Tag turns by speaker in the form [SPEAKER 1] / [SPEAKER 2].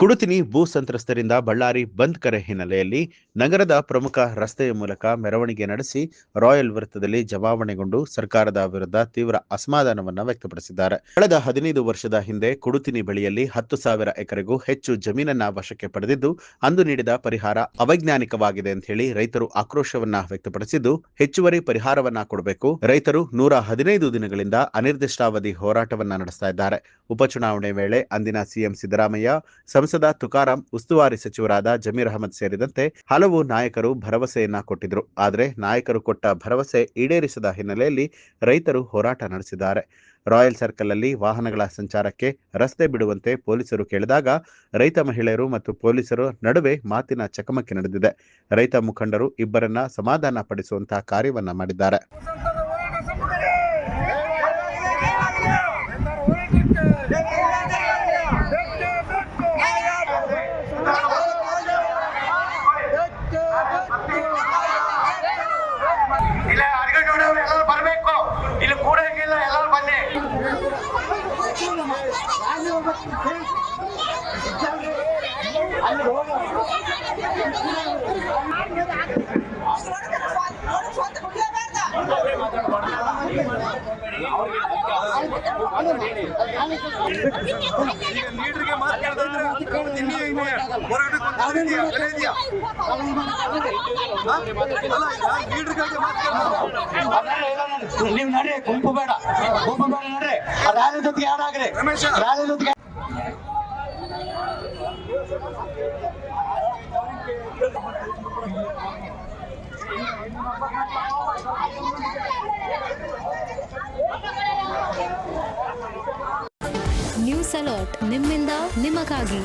[SPEAKER 1] ಕುಡುತಿನಿ ಭೂ ಸಂತ್ರಸ್ತರಿಂದ ಬಳ್ಳಾರಿ ಬಂದ್ ಕರೆ ಹಿನ್ನೆಲೆಯಲ್ಲಿ ನಗರದ ಪ್ರಮುಖ ರಸ್ತೆಯ ಮೂಲಕ ಮೆರವಣಿಗೆ ನಡೆಸಿ ರಾಯಲ್ ವೃತ್ತದಲ್ಲಿ ಜಮಾವಣೆಗೊಂಡು ಸರ್ಕಾರದ ವಿರುದ್ಧ ತೀವ್ರ ಅಸಮಾಧಾನವನ್ನು ವ್ಯಕ್ತಪಡಿಸಿದ್ದಾರೆ. ಕಳೆದ 15 ವರ್ಷದ ಹಿಂದೆ ಕುಡುತಿನಿ ಬಳಿಯಲ್ಲಿ 10,000 ಎಕರೆಗೂ ಹೆಚ್ಚು ಜಮೀನನ್ನ ವಶಕ್ಕೆ ಪಡೆದಿದ್ದು, ಅಂದು ನೀಡಿದ ಪರಿಹಾರ ಅವೈಜ್ಞಾನಿಕವಾಗಿದೆ ಅಂತ ಹೇಳಿ ರೈತರು ಆಕ್ರೋಶವನ್ನ ವ್ಯಕ್ತಪಡಿಸಿದ್ದು, ಹೆಚ್ಚುವರಿ ಪರಿಹಾರವನ್ನ ಕೊಡಬೇಕು. ರೈತರು 115 ದಿನಗಳಿಂದ ಅನಿರ್ದಿಷ್ಟಾವಧಿ ಹೋರಾಟವನ್ನ ನಡೆಸ್ತಾ ಇದ್ದಾರೆ. ಉಪಚುನಾವಣೆ ವೇಳೆ ಅಂದಿನ ಸಿಎಂ ಸಿದ್ದರಾಮಯ್ಯ, ಸಂಸದ ತುಕಾರಾಂ, ಉಸ್ತುವಾರಿ ಸಚಿವರಾದ ಜಮೀರ್ ಅಹಮದ್ ಸೇರಿದಂತೆ ಹಲವು ನಾಯಕರು ಭರವಸೆಯನ್ನ ಕೊಟ್ಟಿದ್ರು. ಆದರೆ ನಾಯಕರು ಕೊಟ್ಟ ಭರವಸೆ ಈಡೇರಿಸದ ಹಿನ್ನೆಲೆಯಲ್ಲಿ ರೈತರು ಹೋರಾಟ ನಡೆಸಿದ್ದಾರೆ. ರಾಯಲ್ ಸರ್ಕಲ್ ಅಲ್ಲಿ ವಾಹನಗಳ ಸಂಚಾರಕ್ಕೆ ರಸ್ತೆ ಬಿಡುವಂತೆ ಪೊಲೀಸರು ಕೇಳಿದಾಗ ರೈತ ಮಹಿಳೆಯರು ಮತ್ತು ಪೊಲೀಸರು ನಡುವೆ ಮಾತಿನ ಚಕಮಕಿ ನಡೆದಿದೆ. ರೈತ ಮುಖಂಡರು ಇಬ್ಬರನ್ನ ಸಮಾಧಾನ ಪಡಿಸುವಂತಹ ಕಾರ್ಯವನ್ನ ಮಾಡಿದ್ದಾರೆ.
[SPEAKER 2] ಇಲ್ಲ ಅರ್ಗನವರು ಎಲ್ಲರೂ ಬರಬೇಕು, ಇಲ್ಲಿ ಕೂಡಂಗಿಲ್ಲ, ಎಲ್ಲರೂ ಬನ್ನಿ. ಲೀಡರ್ಗೆ ಮಾತಾಡಿದ್ರೆ ನೀವು ನಡ್ರಿ, ಗುಂಪು ಬೇಡ ನಡ್ರಿ, ರ್ಯಾಲಿ ಜೊತೆಗೆ ಯಾರಾಗ್ರಿ ರ್ಯಾಲಿ ಜೊತೆಗೆ.
[SPEAKER 3] ನ್ಯೂಸ್ ಅಲರ್ಟ್, ನಿಮ್ಮಿಂದ ನಿಮಗಾಗಿ.